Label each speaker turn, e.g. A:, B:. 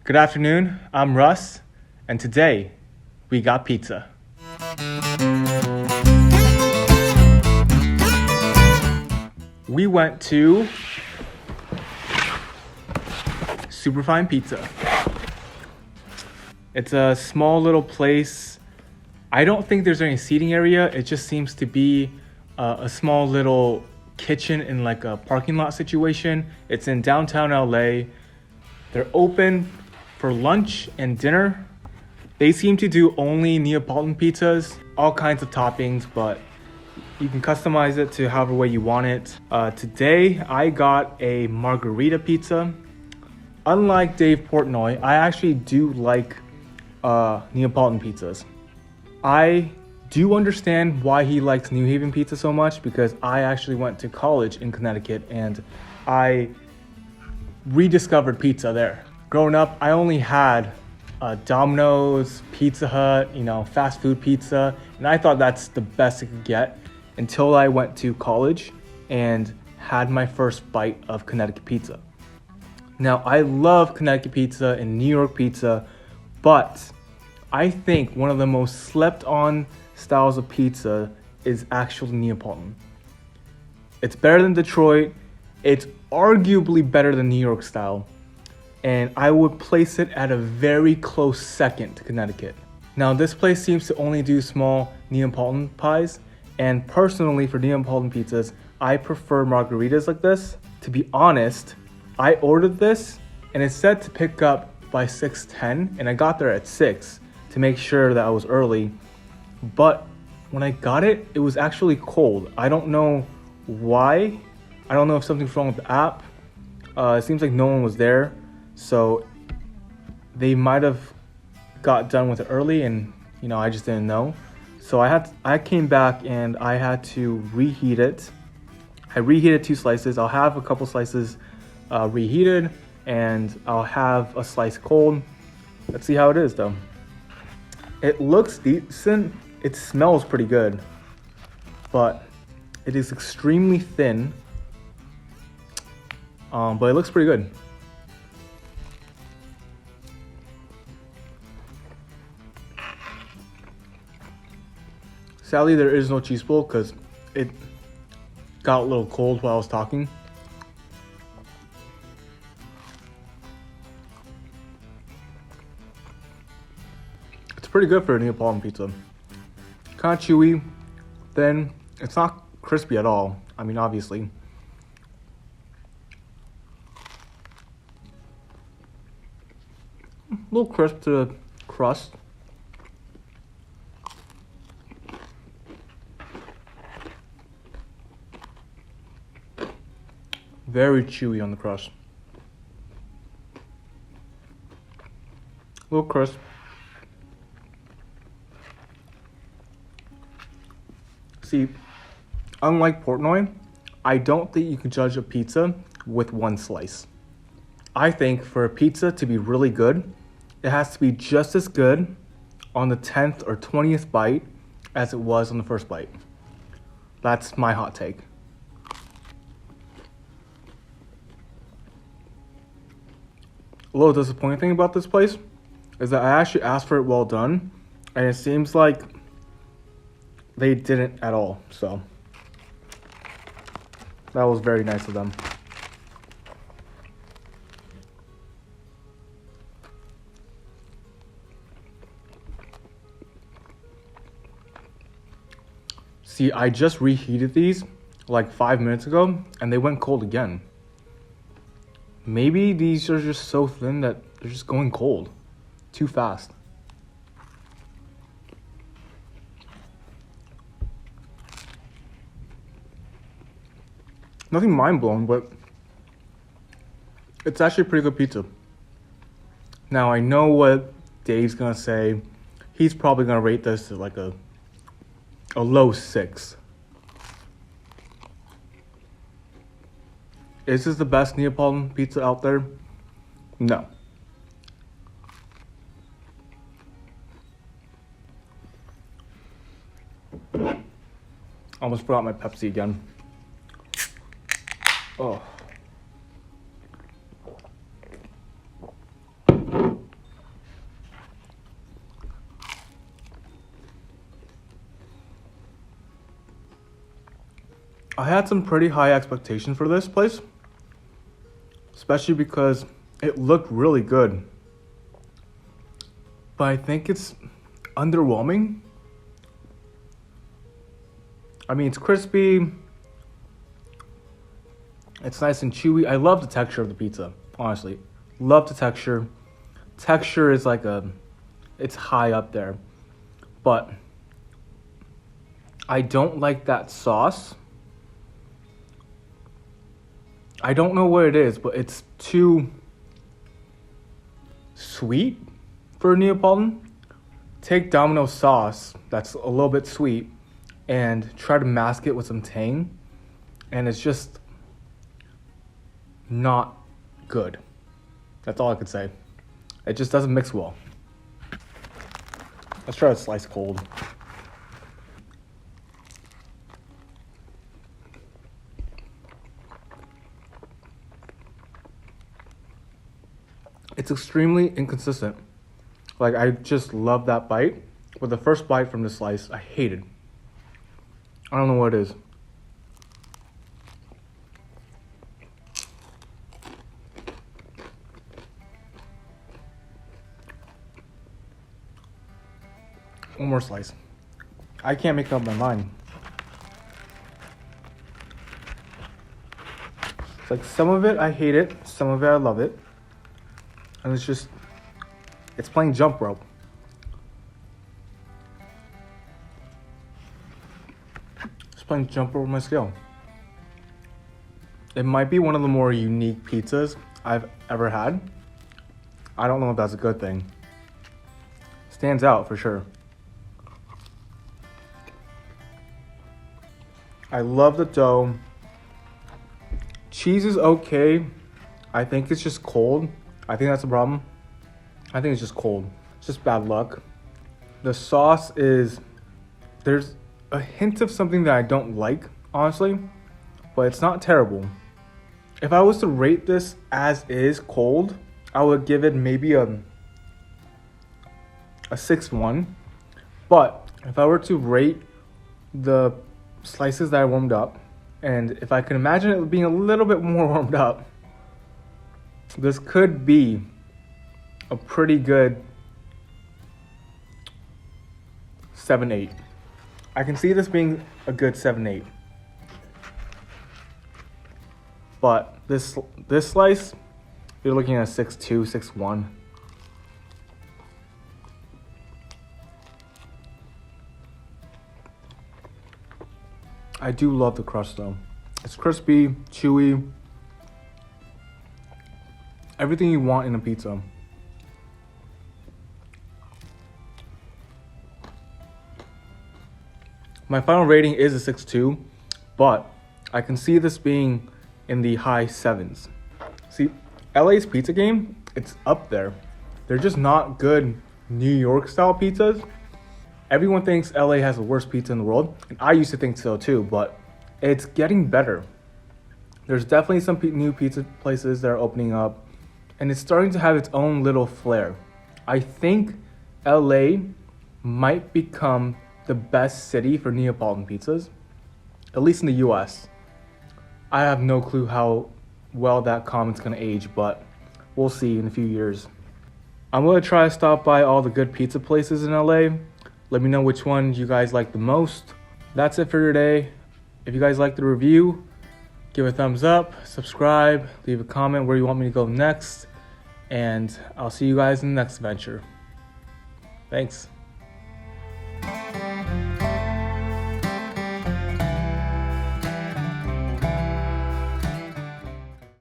A: Good afternoon, I'm Russ, and today we got pizza. We went to Superfine Pizza. It's a small little place. I don't think there's any seating area. It just seems to be a small little kitchen in like a parking lot situation. It's in downtown LA. They're open for lunch and dinner. They seem to do only Neapolitan pizzas, all kinds of toppings, but you can customize it to however way you want it. Today, I got a margarita pizza. Unlike Dave Portnoy, I actually do like Neapolitan pizzas. I do understand why he likes New Haven pizza so much because I actually went to college in Connecticut and I rediscovered pizza there. Growing up, I only had Domino's, Pizza Hut, fast food pizza, and I thought that's the best it could get until I went to college and had my first bite of Connecticut pizza. Now, I love Connecticut pizza and New York pizza, but I think one of the most slept on styles of pizza is actually Neapolitan. It's better than Detroit. It's arguably better than New York style. And I would place it at a very close second to Connecticut. Now, this place seems to only do small Neapolitan pies. And personally, for Neapolitan pizzas, I prefer margaritas like this. To be honest, I ordered this and it said to pick up by 6:10, and I got there at 6 to make sure that I was early. But when I got it, it was actually cold. I don't know why. I don't know if something's wrong with the app. It seems like no one was there. So they might have got done with it early and, I just didn't know. So I came back and I had to reheat it. I reheated 2 slices. I'll have a couple slices reheated and I'll have a slice cold. Let's see how it is though. It looks decent. It smells pretty good, but it is extremely thin. But it looks pretty good. Sadly, there is no cheese pull because it got a little cold while I was talking. It's pretty good for a Neapolitan pizza. Kind of chewy, thin. It's not crispy at all. I mean, obviously. A little crisp to the crust. Very chewy on the crust. A little crisp. See, unlike Portnoy, I don't think you can judge a pizza with one slice. I think for a pizza to be really good, it has to be just as good on the 10th or 20th bite as it was on the first bite. That's my hot take. A little disappointing thing about this place is that I actually asked for it well done, and it seems like they didn't at all. So that was very nice of them. See, I just reheated these like 5 minutes ago, and they went cold again. Maybe these are just so thin that they're just going cold too fast. Nothing mind-blowing, but it's actually a pretty good pizza. Now, I know what Dave's gonna say. He's probably gonna rate this at like a low 6. Is this the best Neapolitan pizza out there? No. Almost forgot my Pepsi again. Oh. I had some pretty high expectations for this place, especially because it looked really good. But I think it's underwhelming. I mean, it's crispy. It's nice and chewy. I love the texture of the pizza, honestly. Love the texture. Texture is like it's high up there. But I don't like that sauce. I don't know what it is, but it's too sweet for a Neapolitan. Take Domino's sauce that's a little bit sweet and try to mask it with some tang, and it's just not good. That's all I could say. It just doesn't mix well. Let's try a slice cold. It's extremely inconsistent. Like, I just love that bite, but the first bite from the slice, I hated. I don't know what it is. One more slice. I can't make up my mind. It's like some of it I hate it, some of it I love it. And it's playing jump rope. It's playing jump rope with my scale. It might be one of the more unique pizzas I've ever had. I don't know if that's a good thing. Stands out for sure. I love the dough. Cheese is okay. I think it's just cold. I think that's the problem. I think it's just cold. It's just bad luck. The sauce there's a hint of something that I don't like, honestly, but it's not terrible. If I was to rate this as is cold, I would give it maybe a 6-1. But if I were to rate the slices that I warmed up, and if I can imagine it being a little bit more warmed up, this could be a pretty good 7-8. I can see this being a good 7-8. But this slice, you're looking at a 6-2, 6-1. I do love the crust though. It's crispy, chewy. Everything you want in a pizza. My final rating is a 6-2, but I can see this being in the high 7s. See, LA's pizza game, it's up there. They're just not good New York style pizzas. Everyone thinks LA has the worst pizza in the world, and I used to think so too, but it's getting better. There's definitely some new pizza places that are opening up, and it's starting to have its own little flair. I think LA might become the best city for Neapolitan pizzas, at least in the US. I have no clue how well that comment's gonna age, but we'll see in a few years. I'm gonna try to stop by all the good pizza places in LA. Let me know which one you guys like the most. That's it for today. If you guys liked the review, give a thumbs up, subscribe, leave a comment where you want me to go next, and I'll see you guys in the next venture. Thanks.